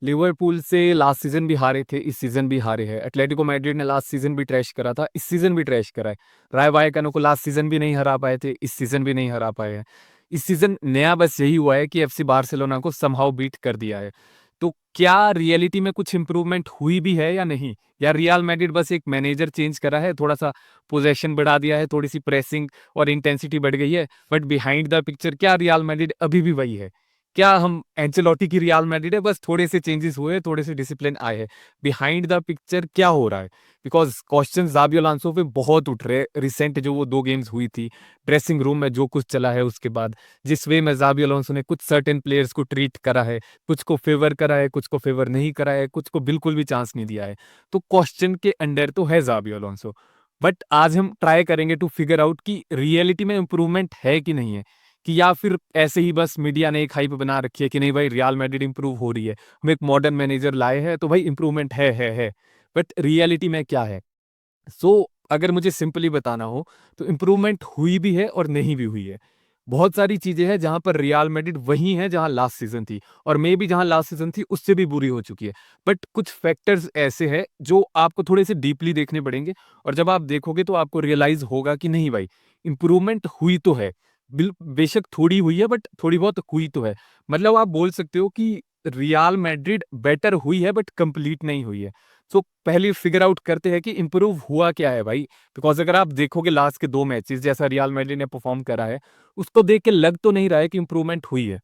Liverpool से last season भी हारे थे, इस सीजन भी हारे हैं। एटलेटिको मैड्रिड ने लास्ट सीजन भी ट्रैश करा था, इस सीजन भी ट्रैश करा है। राय वायकानो को लास्ट सीजन भी नहीं हरा पाए थे, इस सीजन भी नहीं हरा पाए हैं। इस सीजन नया बस यही हुआ है कि एफसी बार्सिलोना को समहाउ बीट कर दिया है। तो क्या रियलिटी में कुछ इंप्रूवमेंट हुई भी है या नहीं? या रियल मैड्रिड बस एक मैनेजर चेंज करा है, थोड़ा सा पोजेशन बढ़ा दिया है, थोड़ी सी प्रेसिंग और इंटेंसिटी बढ़ गई है, बट बिहाइंड द पिक्चर क्या रियल मैड्रिड अभी भी वही है? क्या हम एंcelotti की रियल मैड्रिड है, बस थोड़े से चेंजेस हुए, थोड़े से डिसिप्लिन आए हैं? बिहाइंड द पिक्चर क्या हो रहा है? बिकॉज क्वेश्चन जाबी अलोंसो पे बहुत उठ रहे, रिसेंट जो वो 2 गेम्स हुई थी, ड्रेसिंग रूम में जो कुछ चला है उसके बाद, जिस वे में जाबी अलोंसो ने कुछ सर्टेन प्लेयर्स को ट्रीट करा है, कुछ को फेवर करा है, कुछ को फेवर नहीं करा है, कुछ को बिल्कुल भी चांस नहीं दिया है। तो क्वेश्चन के अंडर तो है जाबी अलोंसो। बट आज हम ट्राई करेंगे टू फिगर आउट कि रियलिटी में इंप्रूवमेंट है कि नहीं है, कि या फिर ऐसे ही बस मीडिया ने एक हाइप बना रखी है कि नहीं भाई रियल मैड्रिड इंप्रूव हो रही है, हम एक मॉडर्न मैनेजर लाए हैं तो भाई इंप्रूवमेंट है। बट रियलिटी में क्या है? अगर मुझे सिंपली बताना हो तो इंप्रूवमेंट हुई भी है और नहीं भी हुई है। बहुत सारी चीजें हैं जहां पर रियल मैड्रिड वही है जहां लास्ट सीजन थी, और मे भी जहां लास्ट सीजन थी उससे भी बुरी हो चुकी है। बट कुछ फैक्टर्स ऐसे हैं जो आपको थोड़े से डीपली देखने पड़ेंगे, और जब आप देखोगे तो आपको रियलाइज होगा कि नहीं भाई, इंप्रूवमेंट हुई तो है। बेशक थोड़ी हुई है, बट थोड़ी बहुत हुई तो है। मतलब आप बोल सकते हो कि रियल मैड्रिड बेटर हुई है बट कंप्लीट नहीं हुई है। पहले फिगर आउट करते हैं कि इंप्रूव हुआ क्या है भाई। बिकॉज अगर आप देखोगे लास्ट के 2 मैचेस जैसा रियल मैड्रिड ने परफॉर्म करा है, उसको देख के लग तो नहीं रहा है कि इंप्रूवमेंट हुई है।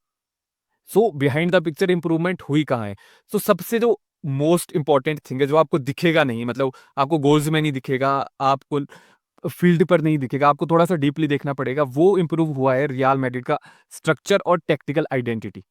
बिहाइंड द पिक्चर इंप्रूवमेंट हुई कहाँ है? सबसे जो मोस्ट इंपॉर्टेंट थिंग है जो आपको दिखेगा नहीं, मतलब आपको गोल्स में नहीं दिखेगा, आपको फील्ड पर नहीं दिखेगा, आपको थोड़ा सा डीपली देखना पड़ेगा, वो इंप्रूव हुआ है रियल मैड्रिड का स्ट्रक्चर और tactical identity.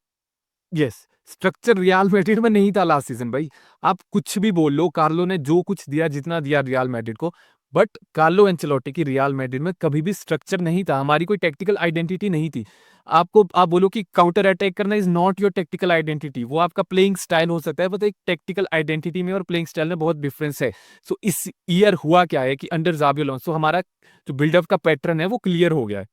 Yes, structure real Madrid में नहीं था लास्ट सीजन भाई। आप कुछ भी बोल लो, कार्लो ने जो कुछ दिया, जितना दिया रियल मैड्रिड को, बट कार्लो एंcelotti की रियल मैड्रिड में कभी भी स्ट्रक्चर नहीं था, हमारी कोई टेक्टिकल आइडेंटिटी नहीं थी। आपको आप बोलो कि काउंटर अटैक करना is not your tactical identity, वो आपका प्लेइंग स्टाइल हो सकता है, बट एक टेक्टिकल आइडेंटिटी में और प्लेइंग स्टाइल में बहुत डिफरेंस है। इस ईयर हुआ क्या है कि अंडर जाबी अलोंसो हमारा जो बिल्डअप का पैटर्न है वो क्लियर हो गया है।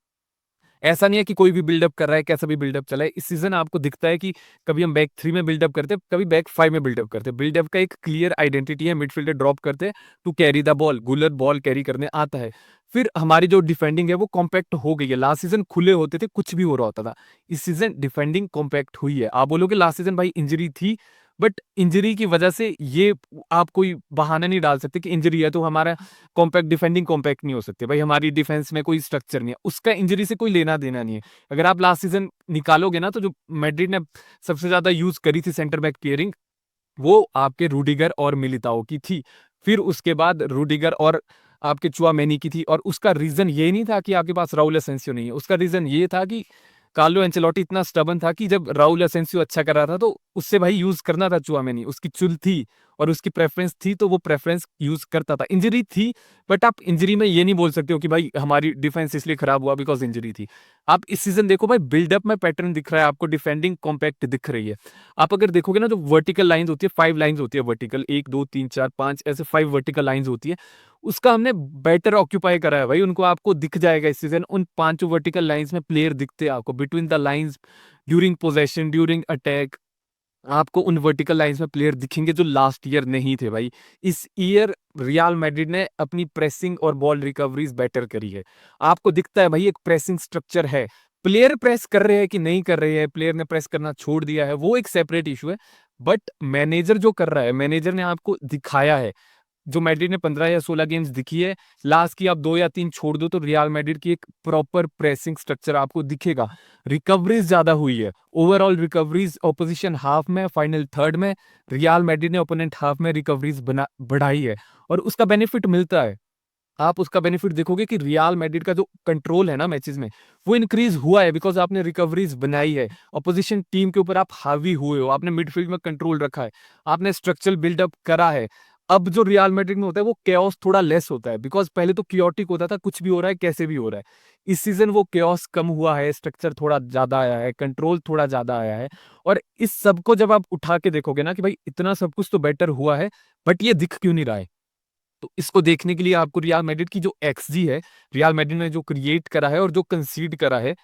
ऐसा नहीं है कि कोई भी बिल्डअप कर रहा है, कैसा भी बिल्डअप चला है। इस सीजन आपको दिखता है कि कभी हम बैक 3 में बिल्डअप करते हैं, कभी बैक 5 में बिल्डअप करते हैं। बिल्डअप का एक क्लियर आइडेंटिटी है, मिडफील्डर ड्रॉप करते हैं टू कैरी द बॉल, गुलर बॉल कैरी करने आता है। फिर हमारी जो डिफेंडिंग है वो कॉम्पैक्ट हो गई है। लास्ट सीजन खुले होते थे, कुछ भी हो रहा होता था। इस सीजन डिफेंडिंग कॉम्पैक्ट हुई है। आप बोलोगे लास्ट सीजन भाई इंजरी थी, बट इंजरी की वजह से ये आप कोई बहाना नहीं डाल सकते कि इंजरी है तो हमारा कॉम्पैक्ट डिफेंडिंग कॉम्पैक्ट नहीं हो सकते भाई, हमारी डिफेंस में कोई स्ट्रक्चर नहीं है, उसका इंजरी से कोई लेना देना नहीं है। अगर आप लास्ट सीजन निकालोगे ना, तो जो मैड्रिड ने सबसे ज्यादा यूज करी थी सेंटर बैक पेयरिंग, वो आपके रूडिगर और मिलिताओ की थी। फिर उसके बाद रूडिगर और आपके चुआमेनी की थी, और उसका रीजन ये नहीं था कि आपके पास राउल एसेंसियो नहीं है, उसका रीजन ये था कि कार्लो एंcelotti इतना स्टबन था कि जब राउल एसेंसियो अच्छा कर रहा था तो उससे भाई यूज करना था चुआमेनी, उसकी चुल थी और उसकी प्रेफरेंस थी, तो वो प्रेफरेंस यूज करता था। इंजरी थी, बट आप इंजरी में ये नहीं बोल सकते हो कि भाई हमारी डिफेंस इसलिए खराब हुआ बिकॉज इंजरी थी। आप इस सीजन देखो भाई, बिल्डअप में पैटर्न दिख रहा है आपको, डिफेंडिंग कॉम्पैक्ट दिख रही है। आप अगर देखोगे ना, जो वर्टिकल लाइंस होती है, 5 लाइंस होती है वर्टिकल, 1 2 3 4 5 ऐसे 5 वर्टिकल लाइंस होती है, उसका हमने बेटर ऑक्यूपाई करा है भाई। उनको आपको दिख जाएगा इस सीजन, उन 5 वर्टिकल लाइंस में प्लेयर दिखते हैं आपको, between the lines, during possession, during attack, आपको उन वर्टिकल लाइंस में प्लेयर दिखेंगे जो लास्ट ईयर नहीं थे भाई। इस ईयर रियल मैड्रिड ने अपनी प्रेसिंग और बॉल रिकवरीज बेटर करी है। आपको दिखता है भाई एक प्रेसिंग स्ट्रक्चर है। प्लेयर प्रेस कर रहे हैं कि नहीं कर रहे हैं, प्लेयर ने प्रेस करना छोड़ दिया है, वो एक सेपरेट इशू है। बट मैनेजर जो कर रहा है, मैनेजर ने आपको दिखाया है, जो मैड्रिड ने 15 या 16 गेम्स दिखी है, लास्ट की आप 2 या 3 छोड़ दो तो रियल मैड्रिड की एक प्रॉपर प्रेसिंग स्ट्रक्चर आपको दिखेगा। रिकवरीज ज्यादा हुई है, ओवरऑल रिकवरीज ऑपोजिशन हाफ में, फाइनल थर्ड में रियल मैड्रिड ने ओपोनेंट हाफ में रिकवरीज बना बढ़ाई है, और उसका बेनिफिट मिलता है। आप उसका बेनिफिट देखोगे कि रियल मैड्रिड का जो कंट्रोल है ना मैचेस में, वो इंक्रीज हुआ है बिकॉज आपने रिकवरीज बनाई है, ऑपोजिशन टीम के ऊपर आप हावी हुए हो, आपने मिडफील्ड में कंट्रोल रखा है, आपने स्ट्रक्चरल बिल्डअप करा है। अब जो रियल मैड्रिड में होता है वो केओस थोड़ा लेस होता है, बिकॉज पहले तो क्योटिक होता था, कुछ भी हो रहा है कैसे भी हो रहा है। इस सीजन वो केओस कम हुआ है, स्ट्रक्चर थोड़ा ज्यादा आया है, कंट्रोल थोड़ा ज्यादा आया है। और इस सब को जब आप उठा के देखोगे ना कि भाई इतना सब कुछ तो बेटर हुआ है, बट ये दिख क्यों नहीं रहा है? तो इसको देखने के लिए आपको रियल मैड्रिड की जो एक्सजी है, रियल मैड्रिड ने जो क्रिएट करा है और जो कंसीड करा है,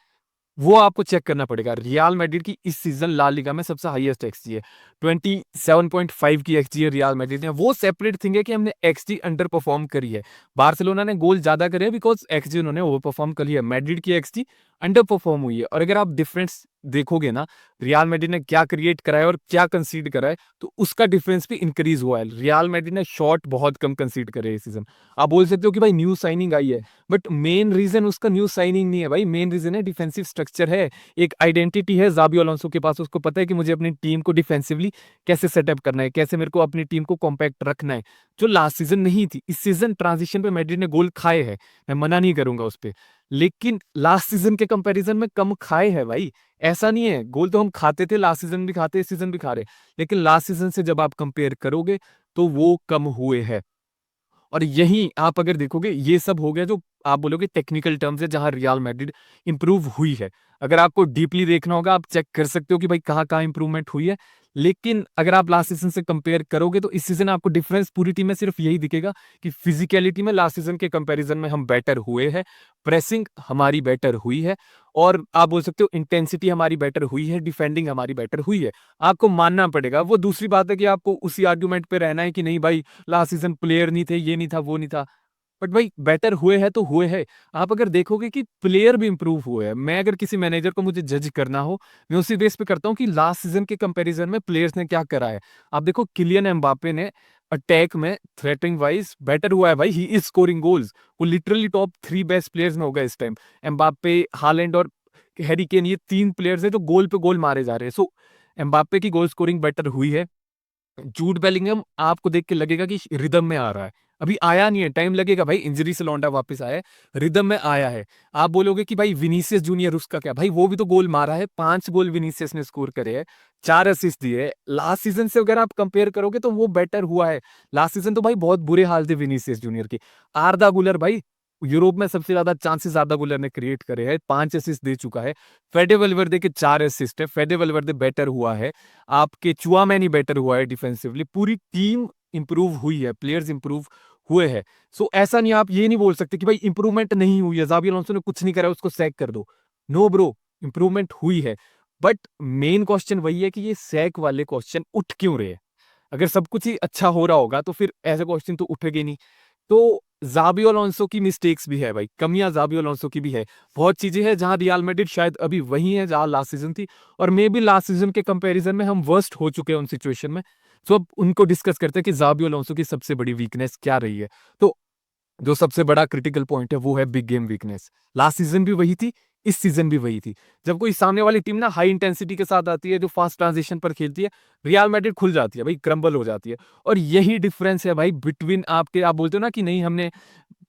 वो आपको चेक करना पड़ेगा। रियल मैड्रिड की इस सीजन ला लीगा में सबसे हाईएस्ट एक्सजी है, 27.5 की एक्सजी है रियल मैड्रिड ने। वो सेपरेट थिंग है कि हमने एक्सजी अंडर परफॉर्म करी है। बार्सिलोना ने गोल ज्यादा करे बिकॉज एक्सजी उन्होंने ओवर परफॉर्म करी है, मैड्रिड की एक्सजी अंडर परफॉर्म हुई है। और अगर आप डिफरेंस देखोगे ना, रियल मैड्रिड ने क्या क्रिएट करा है और क्या कंसीड करा है, तो उसका डिफरेंस भी इंक्रीज हुआ है। रियल मैड्रिड ने शॉट बहुत कम कंसीड करे इस सीजन। आप बोल सकते हो कि भाई न्यू साइनिंग आई है, बट मेन रीजन उसका न्यू साइनिंग नहीं है भाई, मेन रीजन है डिफेंसिव स्ट्रक्चर है, एक आइडेंटिटी है ज़ाबी अलोंसो के पास। उसको पता है कि मुझे अपनी टीम को डिफेंसिवली कैसे सेटअप करना है, कैसे मेरे को अपनी टीम को कॉम्पैक्ट रखना है, जो लास्ट सीजन नहीं थी। इस सीजन ट्रांजिशन पे मैड्रिड ने गोल खाए हैं, मैं मना नहीं करूंगा उस पर, लेकिन लास्ट सीजन के कंपैरिजन में कम खाए हैं भाई। ऐसा नहीं है, गोल तो हम खाते थे, लास्ट सीजन भी खाते, इस सीजन भी खा रहे, लेकिन लास्ट सीजन से जब आप कंपेयर करोगे तो वो कम हुए हैं। और यही आप अगर देखोगे, ये सब हो गया जो आप बोलोगे टेक्निकल टर्म्स है, जहां रियल मैड्रिड इंप्रूव हुई है। अगर आपको डीपली देखना होगा, आप चेक कर सकते हो कि भाई कहाँ कहाँ इंप्रूवमेंट हुई है। लेकिन अगर आप लास्ट सीजन से कंपेयर करोगे तो इस सीजन आपको डिफरेंस पूरी टीम में सिर्फ यही दिखेगा कि फिजिकलिटी में लास्ट सीजन के कंपैरिजन में हम बेटर हुए हैं, प्रेसिंग हमारी बेटर हुई है, और आप बोल सकते हो इंटेंसिटी हमारी बेटर हुई है, डिफेंडिंग हमारी बेटर हुई है। आपको मानना पड़ेगा। वो दूसरी बात है कि आपको उसी आर्ग्यूमेंट पे रहना है कि नहीं भाई लास्ट सीजन प्लेयर नहीं थे, ये नहीं था, वो नहीं था, बट भाई बेटर हुए हैं तो हुए हैं। आप अगर देखोगे कि प्लेयर भी इंप्रूव हुए हैं, मैं अगर किसी मैनेजर को मुझे जज करना हो, मैं उसी बेस पे करता हूँ कि लास्ट सीजन के कंपैरिजन में प्लेयर्स ने क्या करा है। आप देखो किलियन एम्बापे ने अटैक में थ्रेटिंग वाइज बेटर हुआ है भाई, ही इज स्कोरिंग गोल्स। वो लिटरली टॉप 3 बेस्ट प्लेयर्स में होगा इस टाइम। एम्बापे, हालैंड और हैरी केन, ये 3 प्लेयर्स हैं जो गोल पे गोल मारे जा रहे हैं। सो एम्बापे की गोल स्कोरिंग बेटर हुई है। जूड बेलिंगम आपको देख के लगेगा कि रिदम में आ रहा है, अभी आया नहीं है, टाइम लगेगा भाई, इंजरी से लौंडा वापस आया है, रिदम में आया है। आप बोलोगे कि भाई विनीसियस जूनियर उसका क्या, भाई वो भी तो गोल मारा है, 5 गोल विनीसियस ने स्कोर करे हैं, 4 असिस्ट दिए हैं। लास्ट सीजन से अगर आप कंपेयर करोगे तो वो बेटर हुआ है। लास्ट सीजन तो भाई बहुत बुरे हाल थे विनीसियस जूनियर के। आर्दा गुलर भाई यूरोप में सबसे ज्यादा चांसेस आर्दा गुलर ने क्रिएट करे हैं, 5 असिस्ट दे चुका है। फेडे वल्वर्दे के 4 असिस्ट है, फेडे वल्वर्दे बेटर हुआ है, आपके चुआमैनी बेटर हुआ है डिफेंसिवली, पूरी टीम इंप्रूव हुई है, प्लेयर्स इंप्रूव हुए हैं। सो ऐसा नहीं, आप ये नहीं बोल सकते कि भाई इंप्रूवमेंट नहीं हुई है, ज़ाबी अलोंसो ने कुछ नहीं करा उसको सैक कर दो। नो ब्रो, इंप्रूवमेंट हुई है। बट मेन क्वेश्चन वही है कि ये सैक वाले क्वेश्चन उठ क्यों रहे हैं। अगर सब कुछ ही अच्छा हो रहा होगा तो फिर ऐसे क्वेश्चन तो उठेगे नहीं। तो ज़ाबी अलोंसो की मिस्टेक्स भी है भाई, कमियां ज़ाबी अलोंसो की भी है। बहुत चीजें हैं जहां रियल मैड्रिड शायद अभी वही है जहां लास्ट सीजन थी, और मे बी लास्ट सीजन के कंपैरिजन में हम वर्स्ट हो चुके हैं उन सिचुएशन में। सो अब उनको डिस्कस करते हैं कि ज़ाबी अलोंसो की सबसे बड़ी वीकनेस क्या रही है। तो जो सबसे बड़ा क्रिटिकल पॉइंट है वो है big game weakness. Last season भी वही थी, इस सीजन भी वही थी। जब कोई सामने वाली टीम ना हाई इंटेंसिटी के साथ आती है, जो फास्ट ट्रांजिशन पर खेलती है, रियल मैड्रिड खुल जाती है भाई, क्रम्बल हो जाती है। और यही डिफरेंस है भाई बिटवीन आपके, आप बोलते हो ना कि नहीं हमने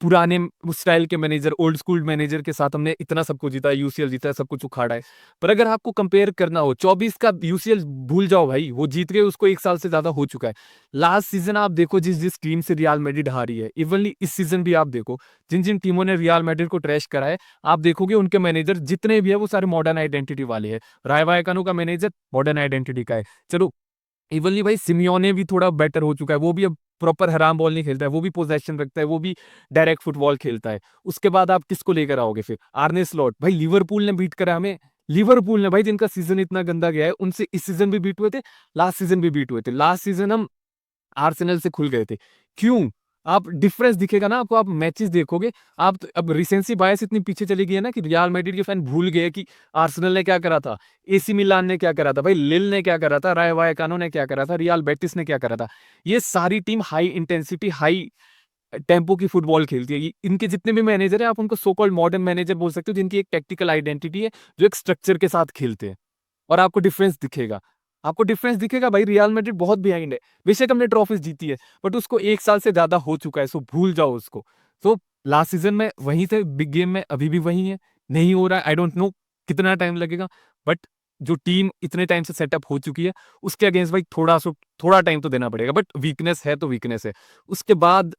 पुराने स्टाइल के मैनेजर, ओल्ड स्कूल मैनेजर के साथ हमने इतना सब कुछ जीता है, यूसीएल जीता है, सब कुछ उखाड़ा है। पर अगर आपको कंपेयर करना हो, 24 का यूसीएल भूल जाओ भाई, वो जीत गए, उसको 1 साल से ज्यादा हो चुका है। लास्ट सीजन आप देखो जिस जिस टीम से रियल मैड्रिड हारी है, इवनली इस सीजन भी आप देखो जिन जिन टीमों ने रियल मैड्रिड को ट्रैश करा है, आप देखोगे उनके मैनेजर जितने भी है वो सारे मॉडर्न आइडेंटिटी वाले हैं। राय वायकानो का मैनेजर मॉडर्न आइडेंटिटी का है। चलो इवनली भाई सिमियोने भी थोड़ा बेटर हो चुका है, वो भी अब प्रॉपर हराम बॉल नहीं खेलता है, वो भी पोजेशन रखता है, वो भी डायरेक्ट फुटबॉल खेलता है। उसके बाद आप किसको लेकर आओगे फिर, आर्ने स्लॉट भाई, लिवरपूल ने बीट करा हमें। लिवरपूल ने भाई, जिनका सीजन इतना गंदा गया है, उनसे इस सीजन भी बीट हुए थे, लास्ट सीजन भी बीट हुए थे। लास्ट सीजन हम आर्सेनल से खुल गए थे। क्यों? आप डिफरेंस दिखेगा ना आपको, आप मैचेस देखोगे। आप अब रिसेंसी बायस इतनी पीछे चली गई है ना कि रियल मैड्रिड के फैन भूल गए कि आर्सेनल ने क्या करा था, एसी मिलान ने क्या करा था, भाई लिल ने क्या करा था, राय वायकानो ने क्या करा था, रियल बेटिस ने क्या करा था। ये सारी team high intensity, high tempo की फुटबॉल खेलती है। इनके जितने भी मैनेजर है, आप उनको सो कॉल्ड मॉडर्न मैनेजर बोल सकते हो, जिनकी एक टेक्टिकल आइडेंटिटी है, जो एक स्ट्रक्चर के साथ खेलते हैं। और आपको डिफरेंस दिखेगा, आपको डिफरेंस दिखेगा भाई, रियल मैड्रिड बहुत बिहाइंड है। बेशक हमने ट्रॉफीज जीती है, बट उसको 1 साल से ज्यादा हो चुका है, सो भूल जाओ उसको। तो लास्ट सीजन में वहीं थे, बिग गेम में अभी भी वही है, नहीं हो रहा है। आई डोंट नो कितना टाइम लगेगा, बट जो टीम इतने टाइम से सेटअप हो चुकी है, उसके अगेंस्ट भाई थोड़ा टाइम तो देना पड़ेगा। बट वीकनेस है तो वीकनेस है। उसके बाद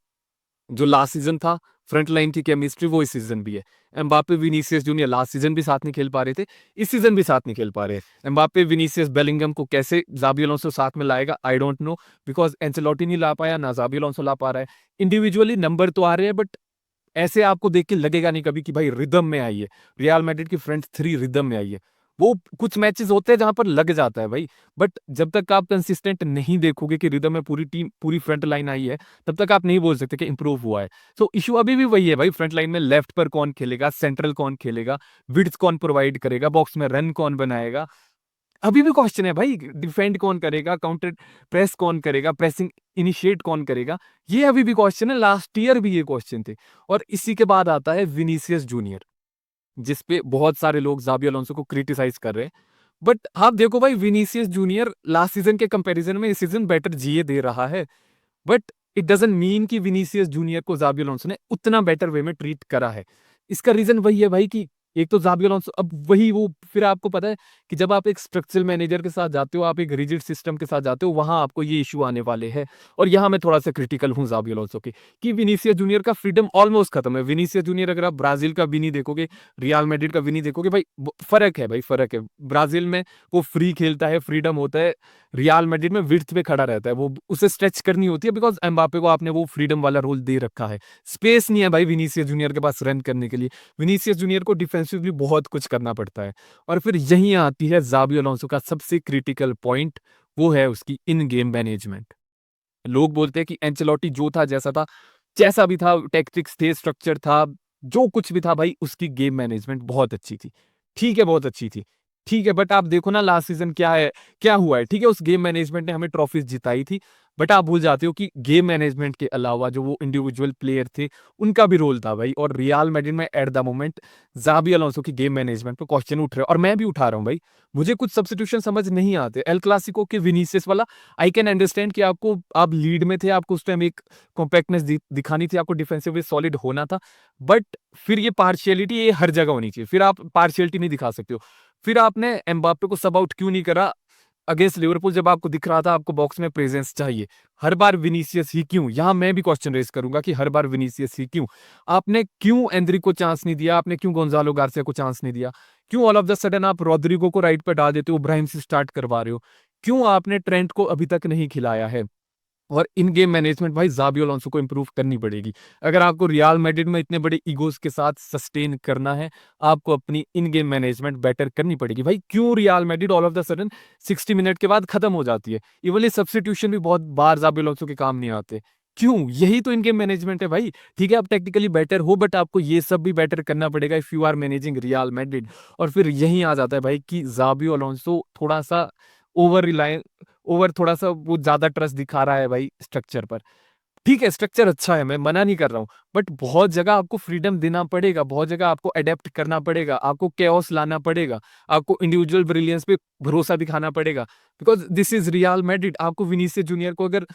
जो लास्ट सीजन था, फ्रंट लाइन की केमिस्ट्री वो इस सीजन भी है। Mbappe Vinicius junior last season भी साथ नहीं खेल पा रहे थे, इस सीजन भी साथ नहीं खेल पा रहे। एम्बापे, विनीसियस, बेलिंगम को कैसे ज़ाबी अलोंसो साथ में लाएगा, I don't know, because Ancelotti नहीं ला पाया, ना ज़ाबी अलोंसो ला पा रहा है। इंडिविजुअली नंबर तो आ रहे हैं, बट ऐसे आपको देख के लगेगा नहीं कभी कि भाई रिदम में आई है। रियल मैड्रिड की फ्रंट थ्री रिदम में आई है। वो कुछ मैचेस होते हैं जहां पर लग जाता है भाई, बट जब तक आप कंसिस्टेंट नहीं देखोगे कि रिदम में पूरी टीम पूरी फ्रंट लाइन आई है, तब तक आप नहीं बोल सकते कि इंप्रूव हुआ है। सो इशू अभी भी वही है भाई, फ्रंट लाइन में लेफ्ट पर कौन खेलेगा, सेंट्रल कौन खेलेगा, विड्थ कौन प्रोवाइड करेगा, बॉक्स में रन कौन बनाएगा, अभी भी क्वेश्चन है भाई। डिफेंड कौन करेगा, काउंटर प्रेस कौन करेगा, प्रेसिंग इनिशिएट कौन करेगा, ये अभी भी क्वेश्चन है। लास्ट ईयर भी ये क्वेश्चन थे। और इसी के बाद आता है विनीसियस जूनियर, जिसपे बहुत सारे लोग जाबी अलोंसो को क्रिटिसाइज कर रहे हैं। बट आप देखो भाई, विनीसियस जूनियर लास्ट सीजन के कंपैरिजन में इस सीजन बेटर जीए दे रहा है। बट इट डजंट मीन कि विनीसियस जूनियर को जाबी अलोंसो ने उतना बेटर वे में ट्रीट करा है। इसका रीजन वही है भाई कि एक तो जाबी अलोंसो, अब वही वो, फिर आपको पता है कि जब आप एक स्ट्रक्चरल मैनेजर के साथ जाते हो, आप एक रिजिड सिस्टम के साथ जाते हो, वहां आपको ये इशू आने वाले हैं। और यहाँ मैं थोड़ा सा क्रिटिकल हूँ जाबी अलोंसो के, कि विनीसियस जूनियर का फ्रीडम ऑलमोस्ट खत्म है। विनीसियस जूनियर अगर आप ब्राजील का विनी देखोगे, रियल मैड्रिड का विनी देखोगे, भाई फर्क है भाई, फर्क है। ब्राजील में वो फ्री खेलता है, फ्रीडम होता है। रियल मैड्रिड में विड्थ पे खड़ा रहता है, वो उसे स्ट्रेच करनी होती है, बिकॉज एम्बापे को आपने वो फ्रीडम वाला रोल दे रखा है। स्पेस नहीं है भाई विनीसियस जूनियर के पास रन करने के लिए। विनीसियस जूनियर को डिफेंसिवली बहुत कुछ करना पड़ता है। और फिर यहीं आती है जाबी अलोंसो का सबसे क्रिटिकल पॉइंट, वो है उसकी इन गेम मैनेजमेंट। लोग बोलते हैं कि एंचेलोटी जो था, जैसा था, जैसा भी था, टैक्टिक्स थे, स्ट्रक्चर था, जो कुछ भी था भाई, उसकी गेम मैनेजमेंट बहुत अच्छी थी। ठीक है, बहुत अच्छी थी। ठीक है, बट आप देखो ना लास्ट सीजन क्या है, क्या हुआ है। ठीक है, उस गेम मैनेजमेंट ने हमें ट्रॉफीज जिताई थी, बट आप भूल जाते हो कि गेम मैनेजमेंट के अलावा जो वो इंडिविजुअल प्लेयर थे, उनका भी रोल था भाई। और रियल मैड्रिड में एट द मोमेंट जाबी अलोंसो की गेम मैनेजमेंट पे क्वेश्चन उठ रहे हैं, और मैं भी उठा रहा हूँ भाई। मुझे कुछ सब्स्टिट्यूशन समझ नहीं आते। एल क्लासिको के विनीसियस वाला आई कैन अंडरस्टैंड कि आपको, आप लीड में थे, आपको उस टाइम एक कॉम्पैक्टनेस दिखानी थी, आपको डिफेंसिवली सॉलिड होना था। बट फिर ये पार्शियलिटी, ये हर जगह होनी चाहिए, फिर आप पार्शियलिटी नहीं दिखा सकते हो। फिर आपने एम्बाप्पे को सब आउट क्यों नहीं करा अगेंस्ट लिवरपूल, जब आपको दिख रहा था आपको बॉक्स में प्रेजेंस चाहिए? हर बार विनीसियस ही क्यों? यहां मैं भी क्वेश्चन रेज करूंगा कि हर बार विनीसियस ही क्यों? आपने क्यों एंड्रिक को चांस नहीं दिया? आपने क्यों गोंजालो गार्सिया को चांस नहीं दिया? क्यों ऑल ऑफ द सडन आप रोड्रिगो को राइट पर डाल देते हो, इब्राहिम से स्टार्ट करवा रहे हो? क्यों आपने ट्रेंट को अभी तक नहीं खिलाया है? और इन गेम मैनेजमेंट भाई जाबी अलोंसो को इंप्रूव करनी पड़ेगी। अगर आपको रियल मैड्रिड में इतने बड़े ईगोज के साथ सस्टेन करना है, आपको अपनी इन गेम मैनेजमेंट बेटर करनी पड़ेगी भाई। क्यों real Madrid all of the sudden 60 minute के बाद खत्म हो जाती है? इवन ये सब्स्टिट्यूशन भी बहुत बार जाबी अलोंसो के काम नहीं आते। क्यों? यही तो इन गेम मैनेजमेंट है भाई। ठीक है, आप टेक्निकली बेटर हो, बट आपको ये सब भी बेटर करना पड़ेगा if you are managing Real Madrid. और फिर यही आ जाता है भाई कि जाबी अलोंसो थोड़ा सा ओवर रिलाय ओवर थोड़ा सा वो ज्यादा ट्रस्ट दिखा रहा है भाई स्ट्रक्चर पर। ठीक है, स्ट्रक्चर अच्छा है, मैं मना नहीं कर रहा हूँ, बट बहुत जगह आपको फ्रीडम देना पड़ेगा, बहुत जगह आपको अडेप्ट करना पड़ेगा, आपको कैओस लाना पड़ेगा, आपको इंडिविजुअल ब्रिलियंस पे भरोसा दिखाना पड़ेगा, because this is real Madrid. आपको विनीसियस जूनियर को अगर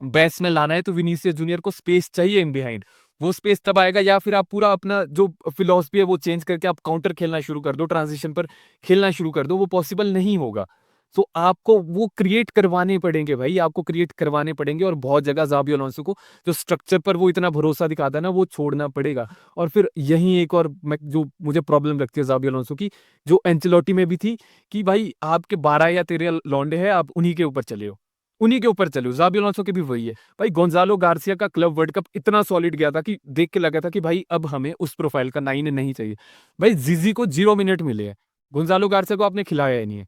बेस्ट में लाना है, तो विनीसियस जूनियर को स्पेस चाहिए इन बिहाइंड। वो स्पेस तब आएगा या फिर आप पूरा अपना जो फिलॉसफी है वो चेंज करके आप काउंटर खेलना शुरू कर दो, ट्रांजिशन पर खेलना शुरू कर दो, वो पॉसिबल नहीं होगा। तो आपको वो क्रिएट करवाने पड़ेंगे भाई, आपको क्रिएट करवाने पड़ेंगे। और बहुत जगह जाबी अलोंसो को जो स्ट्रक्चर पर वो इतना भरोसा दिखाता है ना, वो छोड़ना पड़ेगा। और फिर यही एक और मैं जो मुझे प्रॉब्लम लगती है जाबी अलोंसो की, जो एंचेलोटी में भी थी, कि भाई आपके 12 या 13 लौंडे हैं, आप उन्हीं के ऊपर चले हो, उन्हीं के ऊपर चलो। जाबी अलोंसो के भी वही है भाई। गोंजालो गार्सिया का क्लब वर्ल्ड कप इतना सॉलिड गया था कि देख के लगा था कि भाई अब हमें उस प्रोफाइल का 9 नहीं चाहिए। भाई जीजी को 0 मिनट मिले हैं, गोंजालो गार्सिया को आपने खिलाया ही नहीं है,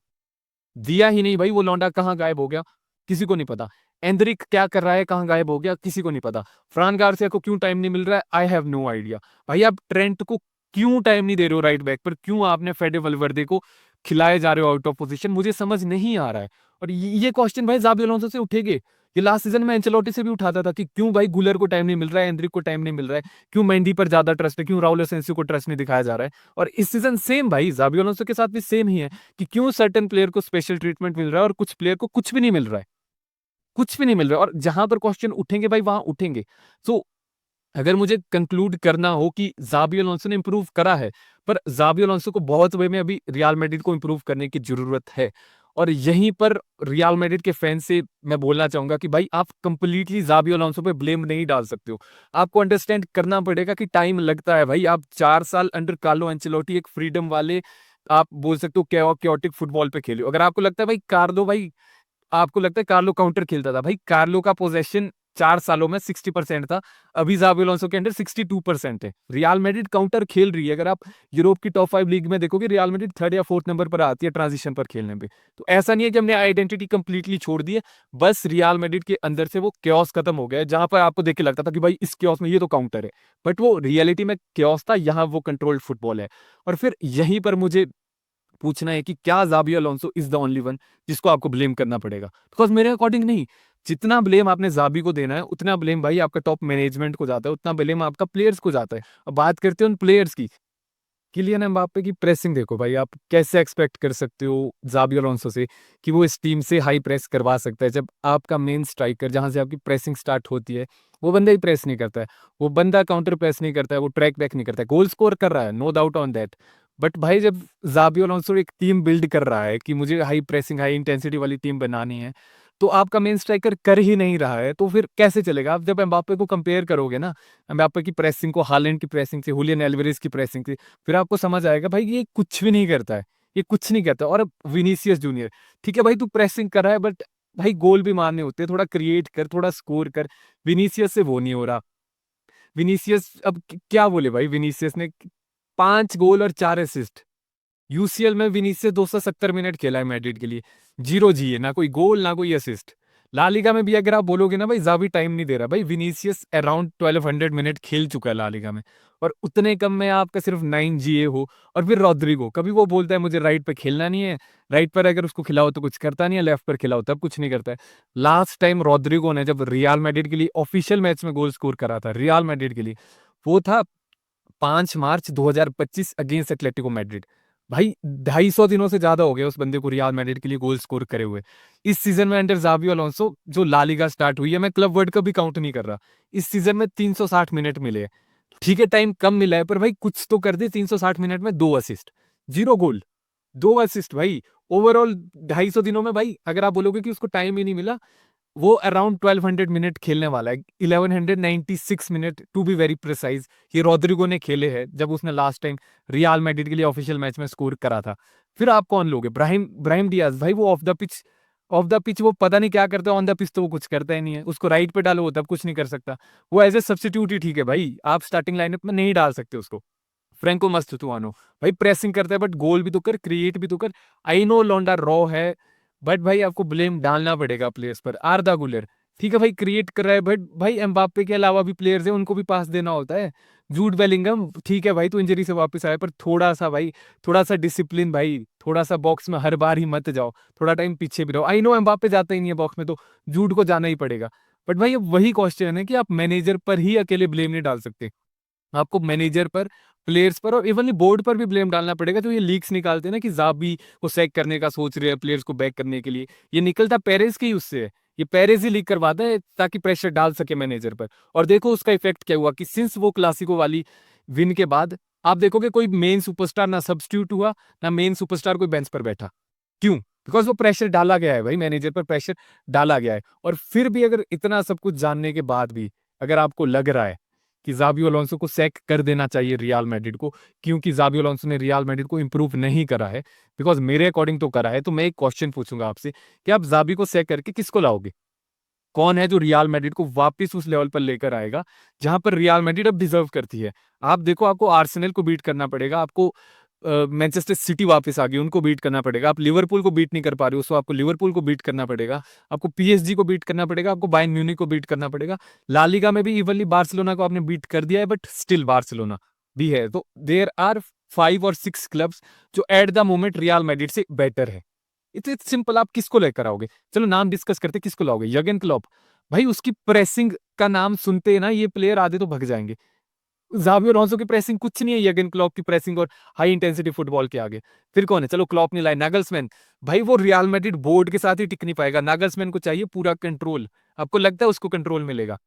दिया ही नहीं भाई। वो लौंडा कहाँ गायब हो गया, किसी को नहीं पता। एंड्रिक क्या कर रहा है, कहाँ गायब हो गया, किसी को नहीं पता। फ्रान गार्सिया को क्यों टाइम नहीं मिल रहा है, आई हैव नो आइडिया। भाई आप ट्रेंट को क्यों टाइम नहीं दे रहे हो राइट बैक पर? क्यों आपने फेडे वलवर्दे को खिलाए जा रहे हो आउट ऑफ पोजीशन? मुझे समझ नहीं आ रहा है। और ये क्वेश्चन भाई जाबी अलोंसो से उठेगे। ये लास्ट सीजन में एंचेलोटी से भी उठाता था कि क्यों भाई गुलर को टाइम नहीं मिल रहा है, एंड्रिक को टाइम नहीं मिल रहा है, क्यों मेंडी पर ज्यादा ट्रस्ट है, क्यों राउल एसेंसियो को ट्रस्ट नहीं दिखाया जा रहा है। और इस सीजन सेम भाई जाबी अलोंसो के साथ भी सेम ही है, कि क्यों सर्टेन प्लेयर को स्पेशल ट्रीटमेंट मिल रहा है और कुछ प्लेयर को कुछ भी नहीं मिल रहा है, कुछ भी नहीं मिल रहा है। और जहां पर क्वेश्चन उठेंगे भाई वहां उठेंगे। सो अगर मुझे कंक्लूड करना हो कि जाबी अलोंसो ने इंप्रूव करा है, पर जाबी अलोंसो को बहुत वे में अभी रियल मैड्रिड को इंप्रूव करने की जरूरत है। और यहीं पर रियल मैड्रिड के फैन से मैं बोलना चाहूंगा कि भाई आप कंप्लीटली जाबी अलोंसो पे ब्लेम नहीं डाल सकते हो। आपको अंडरस्टैंड करना पड़ेगा कि टाइम लगता है भाई। आप 4 साल अंडर कार्लो एंचेलोटी एक फ्रीडम वाले, आप बोल सकते हो क्योटिक फुटबॉल पे खेले हो। अगर आपको लगता है भाई कार्लो, भाई आपको लगता है कार्लो काउंटर खेलता था, भाई कार्लो का पोजेशन 4 सालों में 60% था, अभी ज़ाबी अलोंसो के अंडर 62% है। रियल मैड्रिड काउंटर खेल रही है, अगर आप यूरोप की टॉप 5 लीग में देखोगे रियल मैड्रिड 3rd या 4th नंबर पर आती है ट्रांजिशन पर खेलने पे। तो ऐसा नहीं है कि हमने आइडेंटिटी कंप्लीटली छोड़ दी है, बस रियल मैड्रिड के अंदर से वो chaos खत्म हो गया है, जहाँ पर आपको देख के लगता था कि भाई इस chaos में ये तो काउंटर है, बट वो रियलिटी में chaos था, यहाँ वो कंट्रोल्ड फुटबॉल है। और फिर यहीं पर मुझे पूछना है कि क्या Xabi Alonso is the only one जिसको आपको ब्लेम करना पड़ेगा? बिकॉज़ मेरे अकॉर्डिंग नहीं, जितना ब्लेम आपने ज़ाबी को देना है, उतना ब्लेम भाई आपका टॉप मैनेजमेंट को जाता है, उतना ब्लेम आपका प्लेयर्स को जाता है। अब बात करते हैं उन प्लेयर्स की। किलियन एम्बाप्पे की प्रेसिंग देखो भाई, आप कैसे एक्सपेक्ट कर सकते हो ज़ाबी अलोंसो से कि वो इस टीम से हाई प्रेस करवा सकता है, जब आपका मेन स्ट्राइकर जहाँ से आपकी प्रेसिंग स्टार्ट होती है, वो बंदा ही प्रेस नहीं करता है। वो बंदा काउंटर प्रेस नहीं करता है, वो ट्रैक बैक नहीं करता है। गोल स्कोर कर रहा है, no doubt on that. But भाई जब ज़ाबी अलोंसो एक टीम बिल्ड कर रहा है कि मुझे हाई प्रेसिंग, हाई इंटेंसिटी वाली टीम बनानी है, तो आपका मेन स्ट्राइकर कर ही नहीं रहा है, तो फिर कैसे चलेगा? आप जब एम्बाप्पे को कंपेयर करोगे ना, एम्बाप्पे की प्रेसिंग को हालैंड की प्रेसिंग से, हुलियन एल्वारेज की प्रेसिंग से, फिर आपको समझ आएगा भाई ये कुछ भी नहीं करता है, ये कुछ नहीं करता। और अब विनीसियस जूनियर, ठीक है भाई तू प्रेसिंग कर रहा है, बट भाई गोल भी मारने होते हैं, थोड़ा क्रिएट कर, थोड़ा स्कोर कर। विनीसियस से वो नहीं हो रहा। विनीसियस अब क्या बोले भाई, विनीसियस ने 5 गोल और 4 असिस्ट। यूसीएल में विनीसियस 270 मिनट खेला है मैड्रिड के लिए, 0 जीए, ना कोई गोल ना कोई असिस्ट। ला लीगा में भी अगर आप बोलोगे ना भाई ज़ावी टाइम नहीं दे रहा, भाई विनीसियस अराउंड 1200 मिनट खेल चुका है ला लीगा में, और उतने कम में आपका सिर्फ 9 जीए हो। और फिर रॉड्रिगो, कभी वो बोलता है मुझे राइट पे खेलना नहीं है, राइट पर अगर उसको खिलाओ तो कुछ करता नहीं है, लेफ्ट पर खिलाओ तब कुछ नहीं करता है। लास्ट टाइम रॉड्रिगो ने जब रियल मैड्रिड के लिए ऑफिशियल मैच में गोल स्कोर करा था रियल मैड्रिड के लिए, वो था 5 मार्च 2025 अगेंस्ट एटलेटिको मैड्रिड। भाई 250 दिनों से ज्यादा हो गए उस बंदे को रियल मैड्रिड के लिए गोल स्कोर करे हुए। इस सीजन में अंडर ज़ाबी अलोंसो जो ला लीगा स्टार्ट हुई है, मैं क्लब वर्ल्ड कप भी काउंट नहीं कर रहा, इस सीजन में 360 मिनट मिले हैं। ठीक है टाइम कम मिला है, पर भाई कुछ तो कर दे। 360 मिनट में 2 असिस्ट, 0 गोल, 2 असिस्ट भाई। ओवरऑल 250 दिनों में भाई अगर आप बोलोगे कि उसको टाइम ही नहीं मिला, वो अराउंड 1200 मिनट खेलने वाला है, 1196 minute to be very precise. ये रॉड्रिगो ने खेले हैं जब उसने लास्ट टाइम रियल मैड्रिड के लिए ऑफिशियल मैच में स्कोर करा था। फिर आप कौन लोगे? ब्राहिम ब्राहिम डियाज, भाई वो ऑफ द पिच वो पता नहीं क्या करता है, ऑन द पिच तो वो कुछ करता ही नहीं है। उसको राइट पे डालो वो तब कुछ नहीं कर सकता, वो एज ए सब्स्टिट्यूट ही ठीक है भाई, आप स्टार्टिंग लाइनअप में नहीं डाल सकते उसको। फ्रैंको मस्टुआनो, भाई प्रेसिंग करता है बट गोल भी तो कर, क्रिएट भी तो कर। आई नो लौंडा रॉ है, बट भाई आपको ब्लेम डालना पड़ेगा प्लेयर्स पर। आर्दा गुलर, ठीक है भाई क्रिएट कर रहा है, बट भाई एम्बाप्पे के अलावा भी प्लेयर्स हैं, उनको भी पास देना होता है। जूड बेलिंगम, ठीक है भाई तू इंजरी से वापस आया, पर थोड़ा सा भाई, थोड़ा सा डिसिप्लिन भाई, थोड़ा सा बॉक्स में हर बार ही मत जाओ, थोड़ा टाइम पीछे भी रहो। आई नो एम्बाप्पे जाता ही नहीं है बॉक्स में, तो जूड को जाना ही पड़ेगा। बट भाई अब वही क्वेश्चन है कि आप मैनेजर पर ही अकेले ब्लेम नहीं डाल सकते, आपको मैनेजर पर, प्लेयर्स पर और इवन बोर्ड पर भी ब्लेम डालना पड़ेगा। जो ये लीक्स निकालते हैं ना कि ज़ाबी को सैक करने का सोच रहे हैं प्लेयर्स को बैक करने के लिए, ये निकलता पेरेज के ही उससे है। ये पेरेज ही लीक करवाता है ताकि प्रेशर डाल सके मैनेजर पर। और देखो उसका इफेक्ट क्या हुआ कि सिंस वो क्लासिको वाली विन के बाद आप देखोगे कोई मेन सुपरस्टार ना सब्स्टिट्यूट हुआ, ना मेन सुपरस्टार कोई बेंच पर बैठा। क्यों? बिकॉज वो प्रेशर डाला गया है भाई, मैनेजर पर प्रेशर डाला गया है। और फिर भी अगर इतना सब कुछ जानने के बाद भी अगर आपको लग रहा है कि ज़ाबी अलोंसो को सैक कर देना चाहिए रियल मैड्रिड को, क्योंकि ज़ाबी अलोंसो ने रियल मैड्रिड को इंप्रूव नहीं करा है, बिकॉज मेरे अकॉर्डिंग तो करा है, तो मैं एक क्वेश्चन पूछूंगा आपसे कि आप ज़ाबी को सैक करके किसको लाओगे? कौन है जो रियल मैड्रिड को वापस उस लेवल पर लेकर आएगा जहां पर रियल मैड्रिड अब डिजर्व करती है? आप देखो, आपको आर्सेनल को बीट करना पड़ेगा, आपको मैनचेस्टर सिटी वापस आ गई, उनको बीट करना पड़ेगा। आप लिवरपूल को बीट नहीं कर पा रहे हो, सो आपको लिवरपूल को बीट करना पड़ेगा, आपको पीएसजी को बीट करना पड़ेगा, आपको बायर्न म्यूनिख को बीट करना पड़ेगा। ला लीगा में भी इवनली बार्सिलोना को आपने बीट कर दिया है, बट स्टिल बार्सिलोना भी है। तो देयर आर 5 और 6 क्लब्स जो at the moment real Madrid से बेटर है। इट्स सिंपल, आप किसको लेकर आओगे? चलो नाम डिस्कस करते, किसको लाओगे? यर्गन क्लॉप, भाई उसकी प्रेसिंग का नाम सुनते ही ना ये प्लेयर आधे तो भग जाएंगे। ज़ाबी अलोंसो की प्रेसिंग कुछ नहीं है यर्गन क्लॉप की प्रेसिंग और हाई इंटेंसिटी फुटबॉल के आगे। फिर कौन है? चलो क्लॉप नहीं लाए, नागल्समैन, भाई वो रियल मैड्रिड बोर्ड के साथ ही टिक नहीं पाएगा। नागल्समैन को चाहिए पूरा कंट्रोल, आपको लगता है उसको कंट्रोल मिलेगा?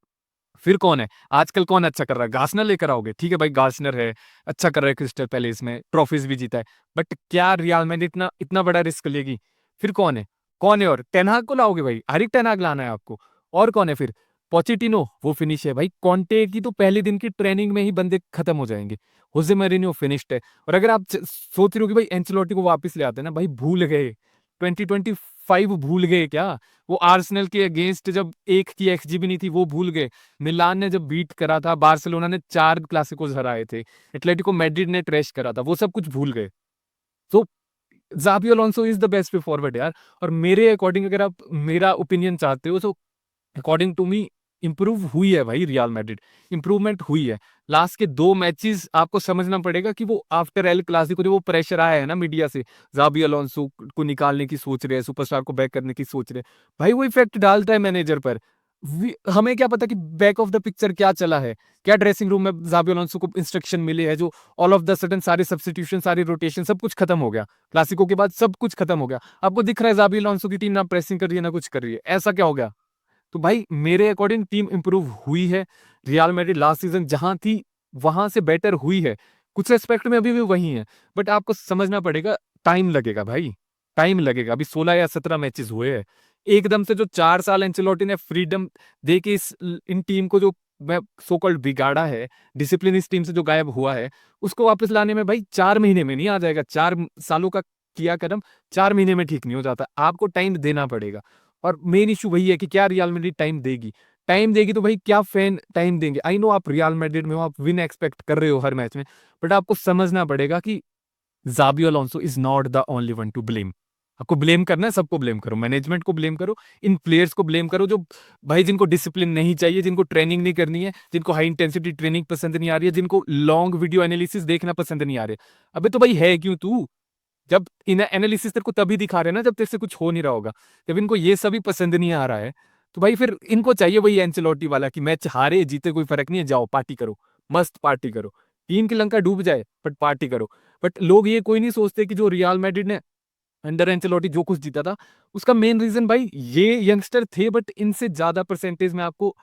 फिर कौन है आजकल, कौन अच्छा कर रहा है? गार्सनर लेकर आओगे, ठीक है भाई गार्सनर है, अच्छा कर रहा है, क्रिस्टल पैलेस में ट्रॉफीज भी जीता है, बट क्या रियल मैड्रिड इतना इतना बड़ा रिस्क लेगी? फिर कौन है? कौन है? और टेन हाग को लाओगे भाई? हरिक टेन हाग लाना है आपको? और कौन है फिर? पोचेटिनो, वो फिनिश है भाई। कॉन्टे की तो पहले दिन की ट्रेनिंग में ही बंदे खत्म हो जाएंगे। होजे मरीनियो फिनिश्ड है। और अगर आप सोच रहे हो कि भाई एंचेलोटी को वापस ले आते हैं ना, भाई भूल गए 2020 5 भूल गए क्या? वो आर्सेनल के अगेंस्ट जब 1 की एक्सजी भी नहीं थी वो भूल गए। मिलान ने जब बीट करा था, बार्सिलोना ने 4 क्लासिकोस हराए थे, एटलेटिको मैड्रिड ने ट्रैश करा था, वो सब कुछ भूल गए। तो Xabi Alonso is the best way forward यार। और मेरे अकॉर्डिंग अगर आप मेरा ओपिनियन चाहते हो तो अकॉर्डिंग टू मी इम्प्रूव हुई है भाई रियल मैड्रिड, इम्प्रूवमेंट हुई है। लास्ट के 2 मैचेस आपको समझना पड़ेगा कि वो आफ्टर एल क्लासिको जो वो प्रेशर आया है ना मीडिया से, ज़ाबी अलोंसो को निकालने की सोच रहे हैं, सुपरस्टार को बैक करने की सोच रहे हैं। भाई वो इफेक्ट डालता है मैनेजर पर। हमें क्या पता कि बैक ऑफ द पिक्चर क्या चला है, क्या ड्रेसिंग रूम में ज़ाबी अलोंसो को इंस्ट्रक्शन मिले हैं जो ऑल ऑफ द सडन सारे सब्स्टिट्यूशन, सारी रोटेशन सब कुछ खत्म हो गया। क्लासिको के बाद सब कुछ खत्म हो गया। आपको दिख रहा है ज़ाबी अलोंसो की टीम ना प्रेसिंग कर रही है, ना कुछ कर रही है। ऐसा क्या हो गया? तो भाई मेरे अकॉर्डिंग टीम इंप्रूव हुई है। रियल मैड्रिड लास्ट सीजन जहां थी वहां से बेटर हुई है। कुछ एस्पेक्ट में अभी भी वही है, बट आपको समझना पड़ेगा, टाइम लगेगा भाई, टाइम लगेगा। अभी 16 या 17 मैचेस हुए हैं। एकदम से जो 4 साल एंcelotti ने फ्रीडम दे के इन टीम को जो सो कॉल्ड बिगाड़ा है, डिसिप्लिन इस टीम से जो गायब हुआ है, उसको वापस लाने में भाई 4 महीने में नहीं आ जाएगा। 4 सालों का किया कदम 4 महीने में ठीक नहीं हो जाता। आपको टाइम देना पड़ेगा। और मेन इशू वही है कि क्या रियल मैड्रिड टाइम देगी? टाइम देगी तो भाई क्या फैन टाइम देंगे? आई नो आप रियल मैड्रिड में हो, आप विन एक्सपेक्ट कर रहे हो हर मैच में, बट आपको समझना पड़ेगा कि Xabi Alonso is not the only one to blame. आपको ब्लेम करना है, सबको ब्लेम करो, मैनेजमेंट को ब्लेम करो, इन प्लेयर्स को ब्लेम करो जो भाई जिनको डिसिप्लिन नहीं चाहिए, जिनको ट्रेनिंग नहीं करनी है, जिनको हाई इंटेंसिटी ट्रेनिंग पसंद नहीं आ रही है, जिनको लॉन्ग वीडियो एनालिसिस देखना पसंद नहीं आ रहे। अबे तो भाई है क्यों तू? जब इन एनालिसिस तेरे को तभी दिखा रहे हैं ना जब तेरे से कुछ हो नहीं रहा होगा। जब इनको ये सभी पसंद नहीं आ रहा है, तो भाई फिर इनको चाहिए वही एंcelotti वाला कि मैच हारे जीते कोई फर्क नहीं है, जाओ पार्टी करो, मस्त पार्टी करो। टीम की लंका डूब जाए बट पार्टी करो। बट लोग ये कोई नहीं सोचते कि जो रियल मैड्रिड ने अंडर एंcelotti जो कुछ जीता था, उसका मेन रीजन भाई ये यंगस्टर थे, बट इनसे ज्यादा परसेंटेज में आपको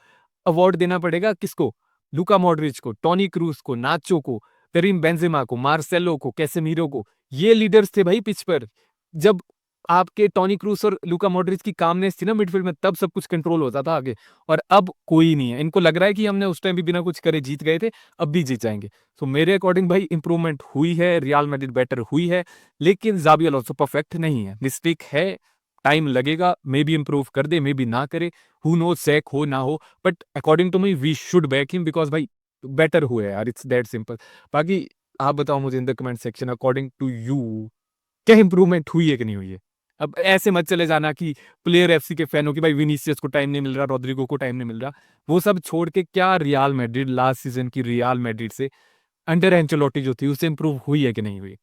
अवार्ड देना पड़ेगा किसको? लुका मॉड्रिच को, टोनी क्रूज को, नाचो को, करीम बेंजेमा को, मार्सेलो को, कैसेमीरो को। ये लीडर्स थे भाई पिच पर। जब आपके टोनी क्रूज और लुका मॉड्रिच की कामनेस थी ना मिडफील्ड में, तब सब कुछ कंट्रोल होता था आगे। और अब कोई नहीं है। इनको लग रहा है कि हमने उस टाइम भी बिना कुछ करे जीत गए थे, अब भी जीत जाएंगे। तो मेरे अकॉर्डिंग भाई इंप्रूवमेंट हुई है, रियल मैड्रिड बेटर हुई है, लेकिन ज़ाबी अलोंसो परफेक्ट नहीं है, मिस्टेक है, टाइम लगेगा, मे बी इंप्रूव कर दे, मे बी ना करे, हु नोज सैक हो ना हो, but according to me we should back him because भाई बेटर हुए यार, इट्स दैट सिंपल। बाकी आप बताओ मुझे in the comment section, according to you क्या इंप्रूवमेंट हुई है कि नहीं हुई है? अब ऐसे मत चले जाना कि प्लेयर एफसी के फैन हो कि भाई विनीसियस को टाइम नहीं मिल रहा, रोड्रिगो को टाइम नहीं मिल रहा। वो सब छोड़ के क्या रियल मैड्रिड लास्ट सीजन की रियल मैड्रिड से अंडर एंcelotti जो थी उससे इंप्रूव हुई है कि नहीं हुई?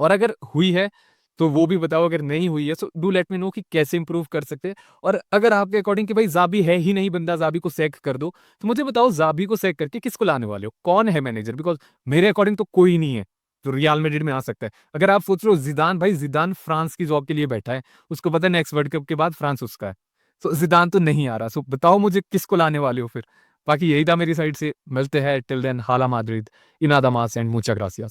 और अगर हुई है तो वो भी बताओ, अगर नहीं हुई है so do let me know कि कैसे इंप्रूव कर सकते हैं। और अगर आपके अकॉर्डिंग कि भाई ज़ाबी है ही नहीं बंदा, ज़ाबी को सैक कर दो, तो मुझे बताओ ज़ाबी को सैक करके किसको लाने वाले हो? कौन है मैनेजर? बिकॉज़ मेरे अकॉर्डिंग तो कोई नहीं है जो रियल मैड्रिड में आ सकता है। अगर आप सोच रहे हो ज़िदान, भाई ज़िदान फ्रांस की जॉब के लिए बैठा है। उसको पता है नेक्स्ट वर्ल्ड कप के बाद फ्रांस उसका है। सो ज़िदान तो नहीं आ रहा। सो बताओ मुझे किसको लाने वाले हो फिर? बाकी यही था मेरी साइड से। मिलते हैं, टिल देन हाला माद्रिद, इन अदमास एंड मुचा ग्रासियास।